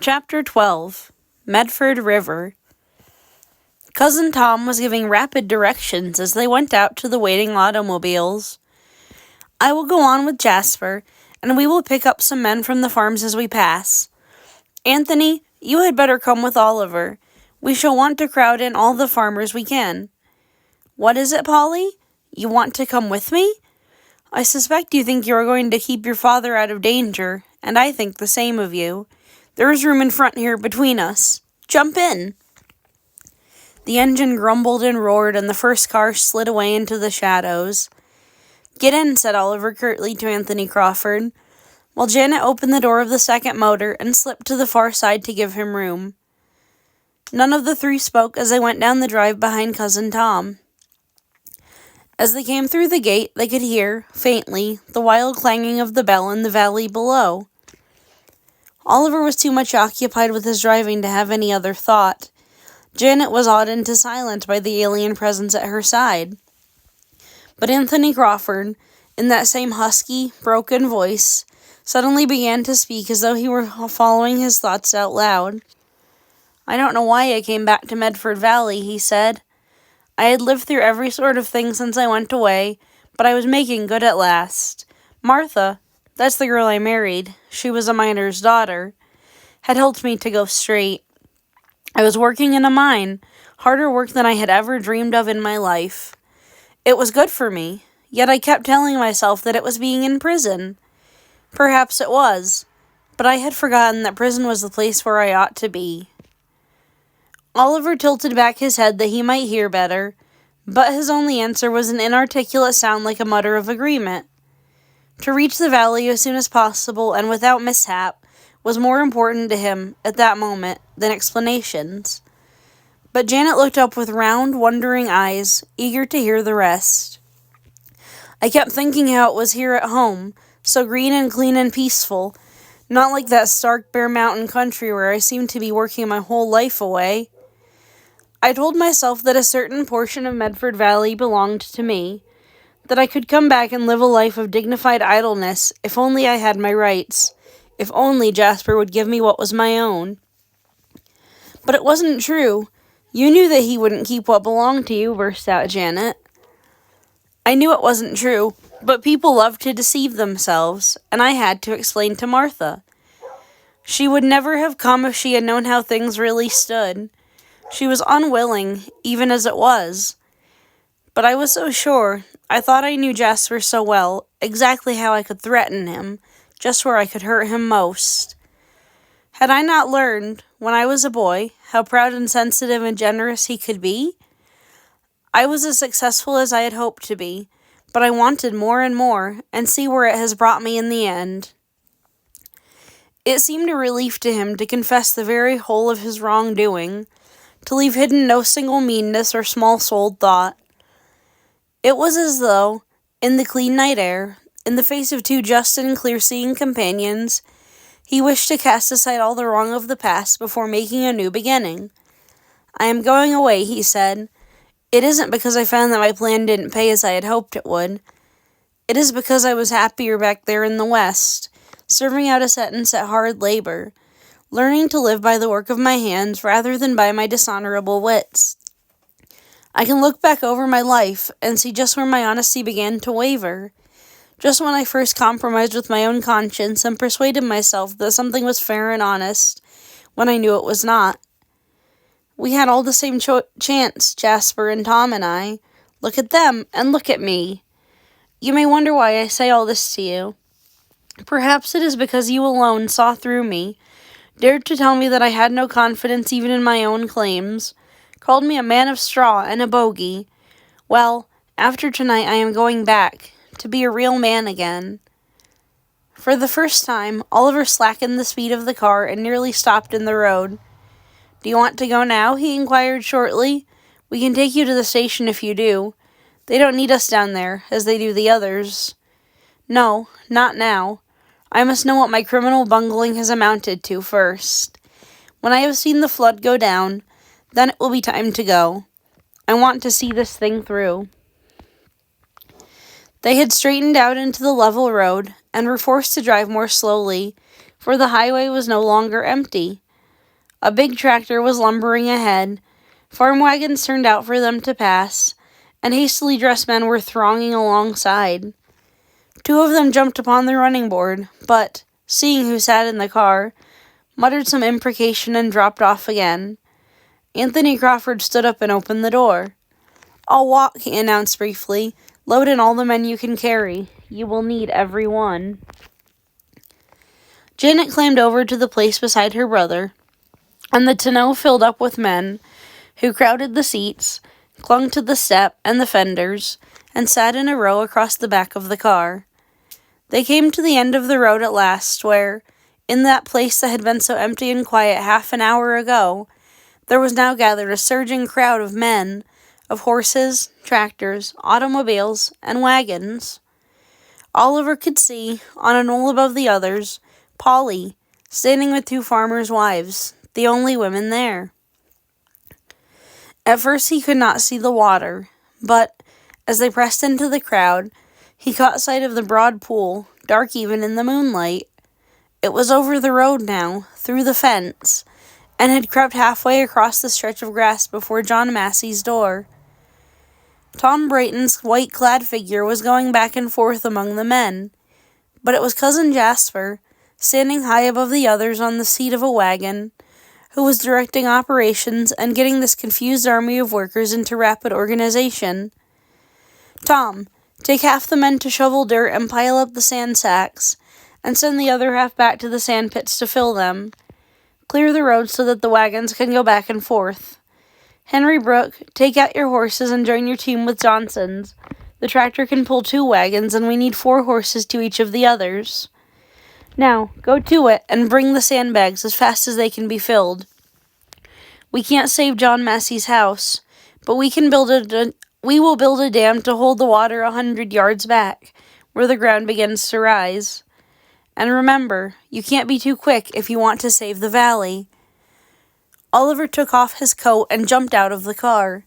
Chapter 12 Medford River. Cousin Tom was giving rapid directions as they went out to the waiting automobiles. I will go on with Jasper, and we will pick up some men from the farms as we pass. Anthony, you had better come with Oliver. We shall want to crowd in all the farmers we can. What is it, Polly? You want to come with me? I suspect you think you are going to keep your father out of danger, and I think the same of you. There is room in front here between us. Jump in. The engine grumbled and roared, and the first car slid away into the shadows. Get in, said Oliver curtly to Anthony Crawford, while Janet opened the door of the second motor and slipped to the far side to give him room. None of the three spoke as they went down the drive behind Cousin Tom. As they came through the gate, they could hear, faintly, the wild clanging of the bell in the valley below. Oliver was too much occupied with his driving to have any other thought. Janet was awed into silence by the alien presence at her side. But Anthony Crawford, in that same husky, broken voice, suddenly began to speak as though he were following his thoughts out loud. I don't know why I came back to Medford Valley, he said. I had lived through every sort of thing since I went away, but I was making good at last. Martha, that's the girl I married, she was a miner's daughter, had helped me to go straight. I was working in a mine, harder work than I had ever dreamed of in my life. It was good for me, yet I kept telling myself that it was being in prison. Perhaps it was, but I had forgotten that prison was the place where I ought to be. Oliver tilted back his head that he might hear better, but his only answer was an inarticulate sound like a mutter of agreement. To reach the valley as soon as possible and without mishap was more important to him at that moment than explanations. But Janet looked up with round, wondering eyes, eager to hear the rest. I kept thinking how it was here at home, so green and clean and peaceful, not like that stark bare mountain country where I seemed to be working my whole life away. I told myself that a certain portion of Medford Valley belonged to me, that I could come back and live a life of dignified idleness if only I had my rights, if only Jasper would give me what was my own. But it wasn't true. You knew that he wouldn't keep what belonged to you, burst out Janet. I knew it wasn't true, but people love to deceive themselves, and I had to explain to Martha. She would never have come if she had known how things really stood. She was unwilling, even as it was. But I was so sure. I thought I knew Jasper so well, exactly how I could threaten him, just where I could hurt him most. Had I not learned, when I was a boy, how proud and sensitive and generous he could be? I was as successful as I had hoped to be, but I wanted more and more, and see where it has brought me in the end. It seemed a relief to him to confess the very whole of his wrongdoing, to leave hidden no single meanness or small-souled thought. It was as though, in the clean night air, in the face of two just and clear-seeing companions, he wished to cast aside all the wrong of the past before making a new beginning. I am going away, he said. It isn't because I found that my plan didn't pay as I had hoped it would. It is because I was happier back there in the West, serving out a sentence at hard labor, learning to live by the work of my hands rather than by my dishonorable wits. I can look back over my life and see just where my honesty began to waver, just when I first compromised with my own conscience and persuaded myself that something was fair and honest, when I knew it was not. We had all the same chance, Jasper and Tom and I. Look at them, and look at me. You may wonder why I say all this to you. Perhaps it is because you alone saw through me, dared to tell me that I had no confidence even in my own claims, called me a man of straw and a bogey. Well, after tonight I am going back, to be a real man again. For the first time, Oliver slackened the speed of the car and nearly stopped in the road. Do you want to go now? He inquired shortly. We can take you to the station if you do. They don't need us down there, as they do the others. No, not now. I must know what my criminal bungling has amounted to first. When I have seen the flood go down, then it will be time to go. I want to see this thing through. They had straightened out into the level road, and were forced to drive more slowly, for the highway was no longer empty. A big tractor was lumbering ahead. Farm wagons turned out for them to pass, and hastily dressed men were thronging alongside. Two of them jumped upon the running board, but, seeing who sat in the car, muttered some imprecation and dropped off again. Anthony Crawford stood up and opened the door. "I'll walk," he announced briefly. "Load in all the men you can carry. You will need every one." Janet climbed over to the place beside her brother, and the tonneau filled up with men, who crowded the seats, clung to the step and the fenders, and sat in a row across the back of the car. They came to the end of the road at last, where, in that place that had been so empty and quiet half an hour ago, there was now gathered a surging crowd of men, of horses, tractors, automobiles, and wagons. Oliver could see, on a knoll above the others, Polly, standing with two farmers' wives, the only women there. At first he could not see the water, but, as they pressed into the crowd, he caught sight of the broad pool, dark even in the moonlight. It was over the road now, through the fence, and had crept halfway across the stretch of grass before John Massey's door. Tom Brayton's white-clad figure was going back and forth among the men, but it was Cousin Jasper, standing high above the others on the seat of a wagon, who was directing operations and getting this confused army of workers into rapid organization. "Tom, take half the men to shovel dirt and pile up the sand sacks, and send the other half back to the sand pits to fill them. Clear the road so that the wagons can go back and forth. Henry Brooke, take out your horses and join your team with Johnson's. The tractor can pull 2 wagons, and we need 4 horses to each of the others. Now, go to it, and bring the sandbags as fast as they can be filled. We can't save John Massey's house, but we will build a dam to hold the water 100 yards back, where the ground begins to rise. And remember, you can't be too quick if you want to save the valley." Oliver took off his coat and jumped out of the car.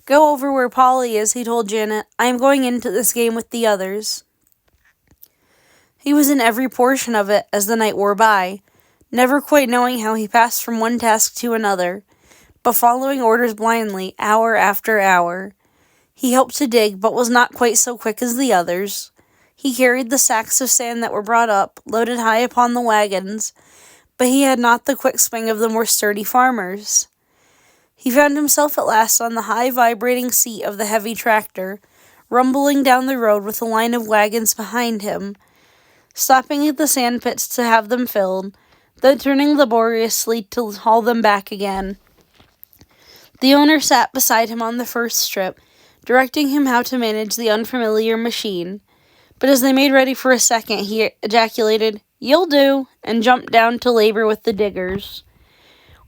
"Go over where Polly is," he told Janet. "I am going into this game with the others." He was in every portion of it as the night wore by, never quite knowing how he passed from one task to another, but following orders blindly, hour after hour. He helped to dig, but was not quite so quick as the others. He carried the sacks of sand that were brought up, loaded high upon the wagons, but he had not the quick swing of the more sturdy farmers. He found himself at last on the high vibrating seat of the heavy tractor, rumbling down the road with a line of wagons behind him, stopping at the sand pits to have them filled, then turning laboriously to haul them back again. The owner sat beside him on the first strip, directing him how to manage the unfamiliar machine, but as they made ready for a second, he ejaculated, "You'll do," and jumped down to labor with the diggers.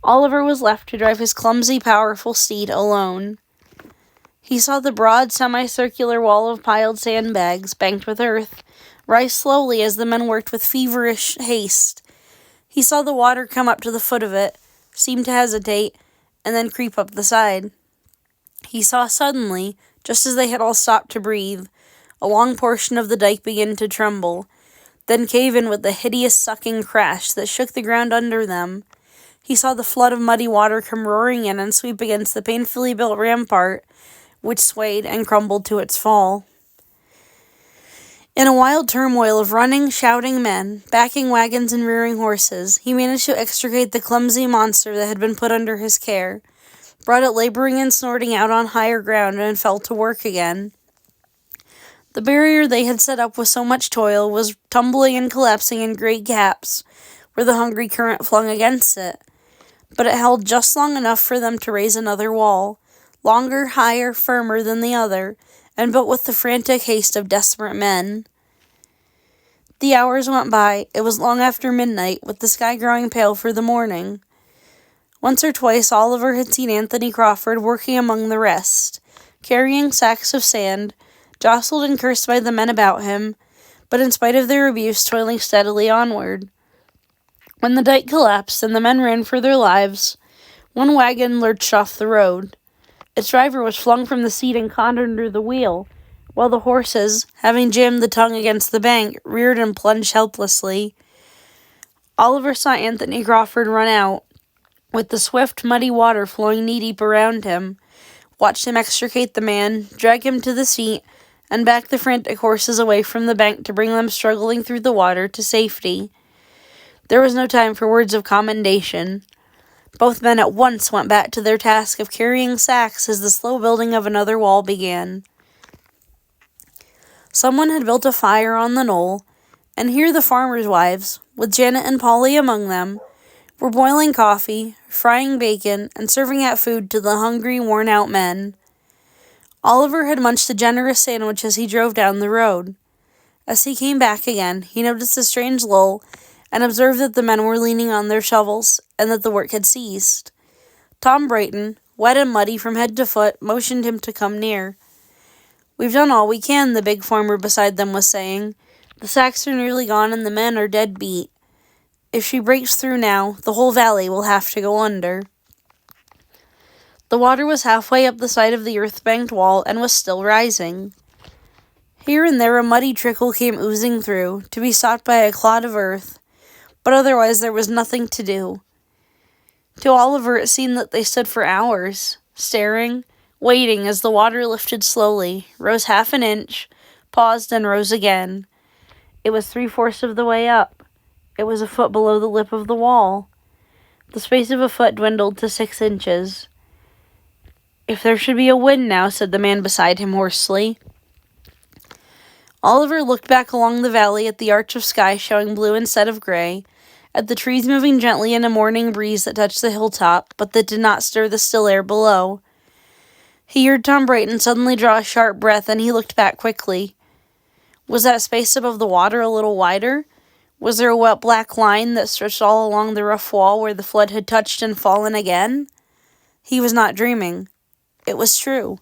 Oliver was left to drive his clumsy, powerful steed alone. He saw the broad, semicircular wall of piled sandbags, banked with earth, rise slowly as the men worked with feverish haste. He saw the water come up to the foot of it, seem to hesitate, and then creep up the side. He saw suddenly, just as they had all stopped to breathe, a long portion of the dike begin to tremble, then cave in with a hideous sucking crash that shook the ground under them. He saw the flood of muddy water come roaring in and sweep against the painfully built rampart, which swayed and crumbled to its fall. In a wild turmoil of running, shouting men, backing wagons and rearing horses, he managed to extricate the clumsy monster that had been put under his care, brought it laboring and snorting out on higher ground, and fell to work again. The barrier they had set up with so much toil was tumbling and collapsing in great gaps, where the hungry current flung against it, but it held just long enough for them to raise another wall, longer, higher, firmer than the other, and built with the frantic haste of desperate men. The hours went by. It was long after midnight, with the sky growing pale for the morning. Once or twice Oliver had seen Anthony Crawford working among the rest, carrying sacks of sand, jostled and cursed by the men about him, but in spite of their abuse toiling steadily onward. When the dike collapsed and the men ran for their lives, one wagon lurched off the road. Its driver was flung from the seat and caught under the wheel, while the horses, having jammed the tongue against the bank, reared and plunged helplessly. Oliver saw Anthony Crawford run out. with the swift, muddy water flowing knee-deep around him, watched him extricate the man, drag him to the seat, and back the frantic horses away from the bank to bring them struggling through the water to safety. There was no time for words of commendation. Both men at once went back to their task of carrying sacks as the slow building of another wall began. Someone had built a fire on the knoll, and here the farmers' wives, with Janet and Polly among them, were boiling coffee, frying bacon, and serving out food to the hungry, worn-out men. Oliver had munched a generous sandwich as he drove down the road. As he came back again, he noticed a strange lull and observed that the men were leaning on their shovels and that the work had ceased. Tom Brayton, wet and muddy from head to foot, motioned him to come near. "We've done all we can," the big farmer beside them was saying. "The sacks are nearly gone and the men are dead beat. If she breaks through now, the whole valley will have to go under." The water was halfway up the side of the earth-banked wall and was still rising. Here and there a muddy trickle came oozing through, to be sought by a clod of earth, but otherwise there was nothing to do. To Oliver it seemed that they stood for hours, staring, waiting as the water lifted slowly, rose half an inch, paused and rose again. It was 3/4 of the way up. It was a foot below the lip of the wall. The space of a foot dwindled to 6 inches. "If there should be a wind now," said the man beside him hoarsely. Oliver looked back along the valley at the arch of sky showing blue instead of gray, at the trees moving gently in a morning breeze that touched the hilltop, but that did not stir the still air below. He heard Tom Brayton suddenly draw a sharp breath, and he looked back quickly. Was that space above the water a little wider? Was there a wet black line that stretched all along the rough wall where the flood had touched and fallen again? He was not dreaming. It was true.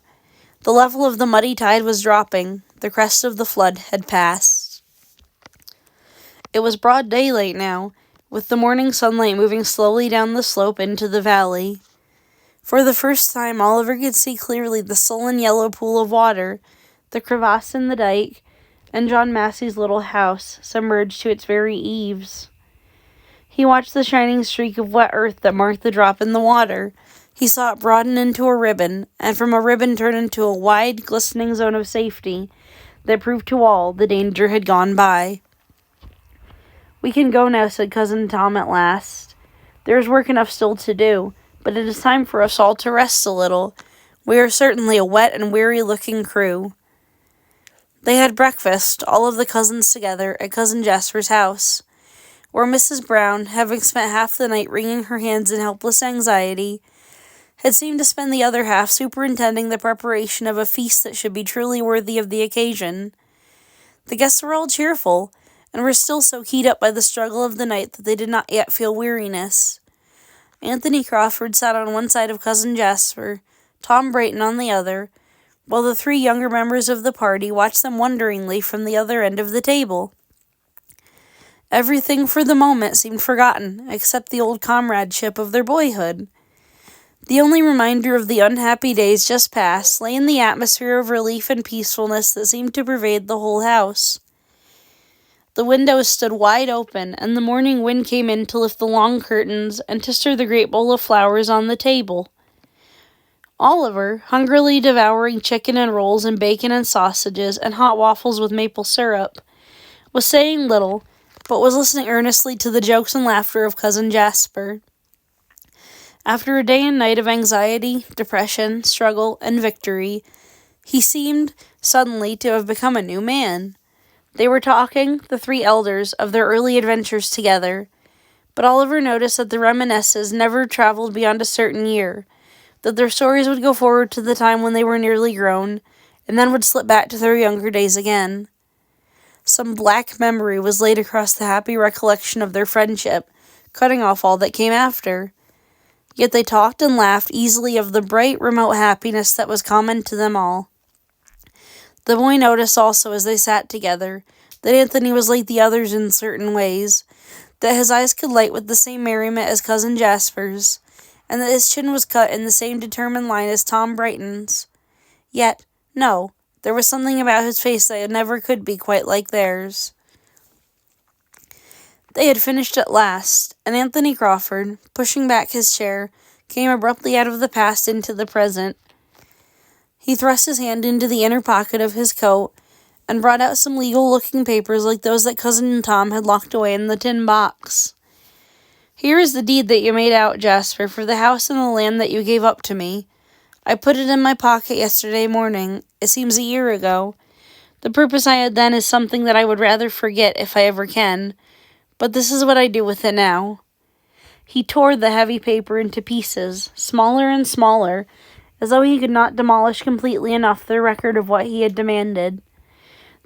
The level of the muddy tide was dropping. The crest of the flood had passed. It was broad daylight now, with the morning sunlight moving slowly down the slope into the valley. For the first time, Oliver could see clearly the sullen yellow pool of water, the crevasse in the dike, and John Massey's little house, submerged to its very eaves. He watched the shining streak of wet earth that marked the drop in the water. He saw it broaden into a ribbon, and from a ribbon turn into a wide, glistening zone of safety that proved to all the danger had gone by. "We can go now," said Cousin Tom at last. "There is work enough still to do, but it is time for us all to rest a little. We are certainly a wet and weary-looking crew." They had breakfast, all of the cousins together, at Cousin Jasper's house, where Mrs. Brown, having spent half the night wringing her hands in helpless anxiety, had seemed to spend the other half superintending the preparation of a feast that should be truly worthy of the occasion. The guests were all cheerful, and were still so keyed up by the struggle of the night that they did not yet feel weariness. Anthony Crawford sat on one side of Cousin Jasper, Tom Brayton on the other, while the 3 younger members of the party watched them wonderingly from the other end of the table. Everything for the moment seemed forgotten, except the old comradeship of their boyhood. The only reminder of the unhappy days just past lay in the atmosphere of relief and peacefulness that seemed to pervade the whole house. The windows stood wide open, and the morning wind came in to lift the long curtains and to stir the great bowl of flowers on the table. Oliver, hungrily devouring chicken and rolls and bacon and sausages and hot waffles with maple syrup, was saying little, but was listening earnestly to the jokes and laughter of Cousin Jasper. After a day and night of anxiety, depression, struggle, and victory, he seemed suddenly to have become a new man. They were talking, the 3 elders, of their early adventures together, but Oliver noticed that the reminiscences never traveled beyond a certain year, that their stories would go forward to the time when they were nearly grown, and then would slip back to their younger days again. Some black memory was laid across the happy recollection of their friendship, cutting off all that came after. Yet they talked and laughed easily of the bright, remote happiness that was common to them all. The boy noticed also as they sat together that Anthony was like the others in certain ways, that his eyes could light with the same merriment as Cousin Jasper's, and that his chin was cut in the same determined line as Tom Brayton's. Yet, no, there was something about his face that never could be quite like theirs. They had finished at last, and Anthony Crawford, pushing back his chair, came abruptly out of the past into the present. He thrust his hand into the inner pocket of his coat and brought out some legal-looking papers like those that Cousin Tom had locked away in the tin box. "Here is the deed that you made out, Jasper, for the house and the land that you gave up to me. I put it in my pocket yesterday morning. It seems a year ago. The purpose I had then is something that I would rather forget if I ever can, but this is what I do with it now." He tore the heavy paper into pieces, smaller and smaller, as though he could not demolish completely enough the record of what he had demanded.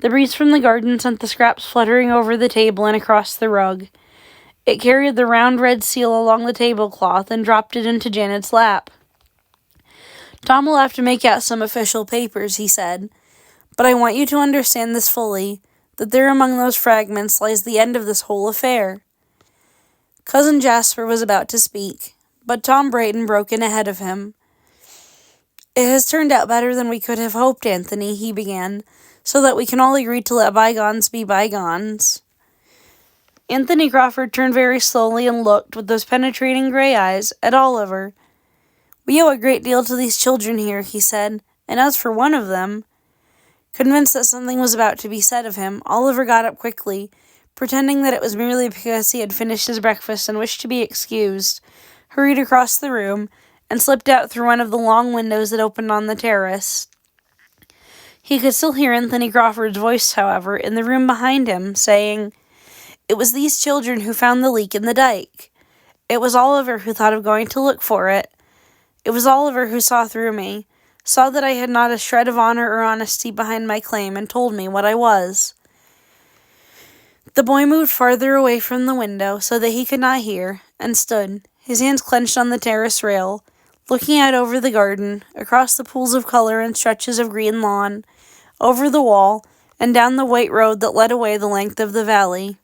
The breeze from the garden sent the scraps fluttering over the table and across the rug. It carried the round red seal along the tablecloth and dropped it into Janet's lap. "Tom will have to make out some official papers," he said, "but I want you to understand this fully, that there among those fragments lies the end of this whole affair." Cousin Jasper was about to speak, but Tom Brayton broke in ahead of him. "It has turned out better than we could have hoped, Anthony," he began, "so that we can all agree to let bygones be bygones." Anthony Crawford turned very slowly and looked, with those penetrating gray eyes, at Oliver. "We owe a great deal to these children here," he said, "and as for one of them—" Convinced that something was about to be said of him, Oliver got up quickly, pretending that it was merely because he had finished his breakfast and wished to be excused, hurried across the room, and slipped out through one of the long windows that opened on the terrace. He could still hear Anthony Crawford's voice, however, in the room behind him, saying, "It was these children who found the leak in the dike. It was Oliver who thought of going to look for it. It was Oliver who saw through me, saw that I had not a shred of honor or honesty behind my claim, and told me what I was." The boy moved farther away from the window so that he could not hear, and stood, his hands clenched on the terrace rail, looking out over the garden, across the pools of color and stretches of green lawn, over the wall, and down the white road that led away the length of the valley.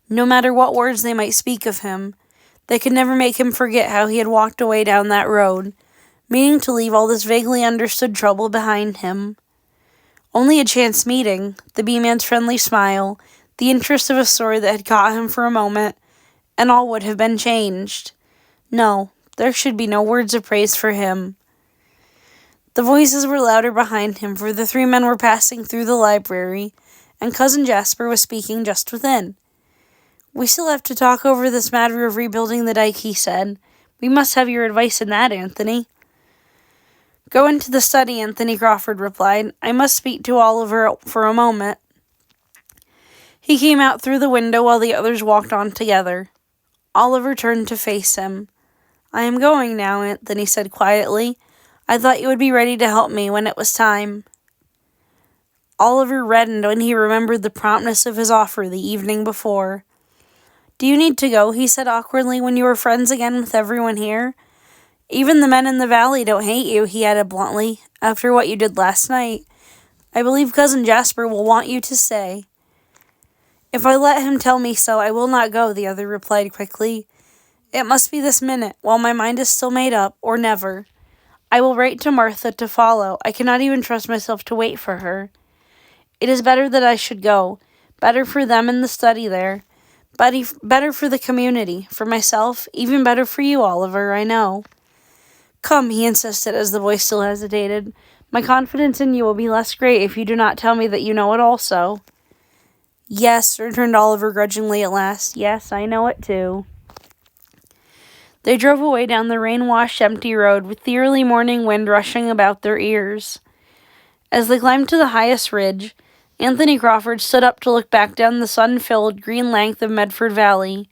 No matter what words they might speak of him, they could never make him forget how he had walked away down that road, meaning to leave all this vaguely understood trouble behind him. Only a chance meeting, the bee-man's friendly smile, the interest of a story that had caught him for a moment, and all would have been changed. No, there should be no words of praise for him. The voices were louder behind him, for the three men were passing through the library, and Cousin Jasper was speaking just within. "We still have to talk over this matter of rebuilding the dike," he said. "We must have your advice in that, Anthony." "Go into the study," Anthony Crawford replied. "I must speak to Oliver for a moment." He came out through the window while the others walked on together. Oliver turned to face him. "I am going now," Anthony said quietly. "I thought you would be ready to help me when it was time." Oliver reddened when he remembered the promptness of his offer the evening before. "Do you need to go," he said awkwardly, "when you are friends again with everyone here? Even the men in the valley don't hate you," he added bluntly, "after what you did last night. I believe Cousin Jasper will want you to stay." "If I let him tell me so, I will not go," the other replied quickly. "It must be this minute, while my mind is still made up, or never. I will write to Martha to follow. I cannot even trust myself to wait for her. It is better that I should go, better for them in the study there, better for the community, for myself, even better for you, Oliver, I know." "Come," he insisted as the voice still hesitated. "My confidence in you will be less great if you do not tell me that you know it also." "Yes," returned Oliver grudgingly at last. "Yes, I know it too." They drove away down the rain-washed, empty road with the early morning wind rushing about their ears. As they climbed to the highest ridge, Anthony Crawford stood up to look back down the sun-filled, green length of Medford Valley.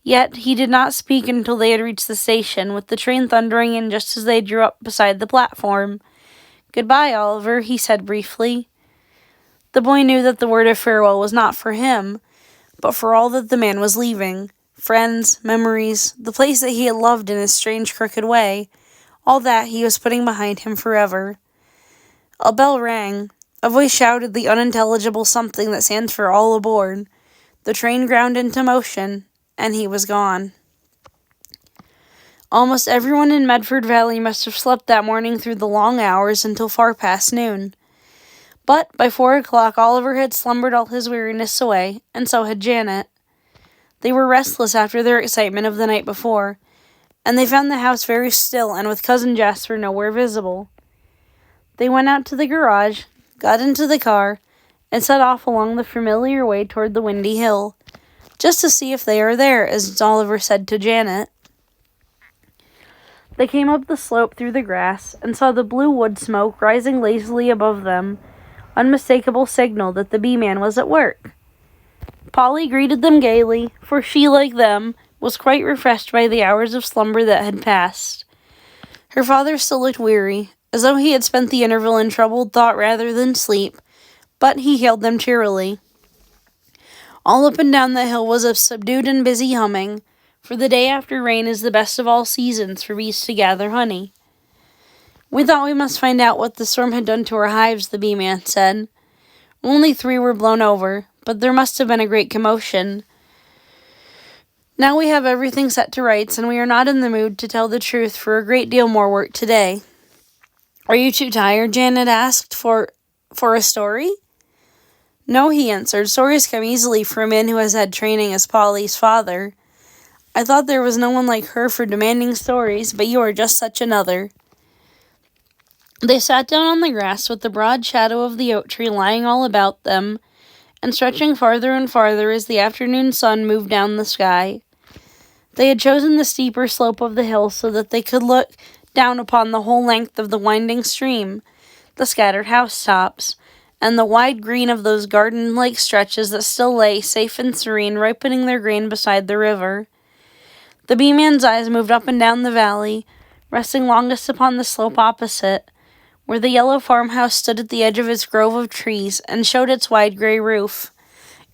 Yet he did not speak until they had reached the station, with the train thundering in just as they drew up beside the platform. "Goodbye, Oliver," he said briefly. The boy knew that the word of farewell was not for him, but for all that the man was leaving. Friends, memories, the place that he had loved in his strange, crooked way, all that he was putting behind him forever. A bell rang. A voice shouted the unintelligible something that stands for all aboard. The train ground into motion, and he was gone. Almost everyone in Medford Valley must have slept that morning through the long hours until far past noon. But by 4 o'clock, Oliver had slumbered all his weariness away, and so had Janet. They were restless after their excitement of the night before, and they found the house very still and with Cousin Jasper nowhere visible. They went out to the garage, got into the car, and set off along the familiar way toward the windy hill, just to see if they are there, as Oliver said to Janet. They came up the slope through the grass and saw the blue wood smoke rising lazily above them, unmistakable signal that the bee-man was at work. Polly greeted them gaily, for she, like them, was quite refreshed by the hours of slumber that had passed. Her father still looked weary, as though he had spent the interval in troubled thought rather than sleep, but he hailed them cheerily. All up and down the hill was a subdued and busy humming, for the day after rain is the best of all seasons for bees to gather honey. "We thought we must find out what the storm had done to our hives," the bee-man said. "Only 3 were blown over, but there must have been a great commotion. Now we have everything set to rights, and we are not in the mood, to tell the truth, for a great deal more work today." "Are you too tired?" Janet asked, for a story? "No," he answered. "Stories come easily for a man who has had training as Polly's father. I thought there was no one like her for demanding stories, but you are just such another." They sat down on the grass with the broad shadow of the oak tree lying all about them, and stretching farther and farther as the afternoon sun moved down the sky. They had chosen the steeper slope of the hill so that they could look down upon the whole length of the winding stream, the scattered housetops, and the wide green of those garden-like stretches that still lay, safe and serene, ripening their grain beside the river. The bee-man's eyes moved up and down the valley, resting longest upon the slope opposite, where the yellow farmhouse stood at the edge of its grove of trees and showed its wide gray roof,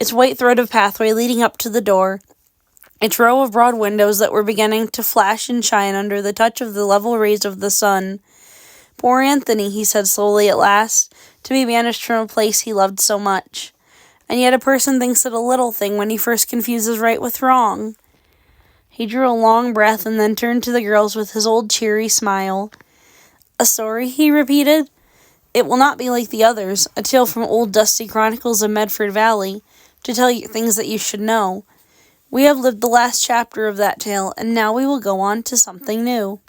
its white thread of pathway leading up to the door, its row of broad windows that were beginning to flash and shine under the touch of the level rays of the sun. "Poor Anthony," he said slowly at last, "to be banished from a place he loved so much. And yet a person thinks it a little thing when he first confuses right with wrong." He drew a long breath and then turned to the girls with his old cheery smile. "A story?" he repeated. "It will not be like the others, a tale from old dusty chronicles of Medford Valley, to tell you things that you should know. We have lived the last chapter of that tale, and now we will go on to something new."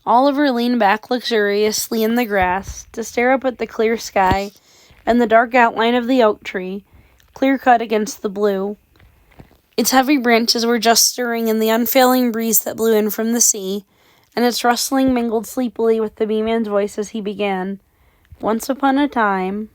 Oliver leaned back luxuriously in the grass to stare up at the clear sky and the dark outline of the oak tree, clear-cut against the blue. Its heavy branches were just stirring in the unfailing breeze that blew in from the sea, and its rustling mingled sleepily with the bee-man's voice as he began. "Once upon a time..."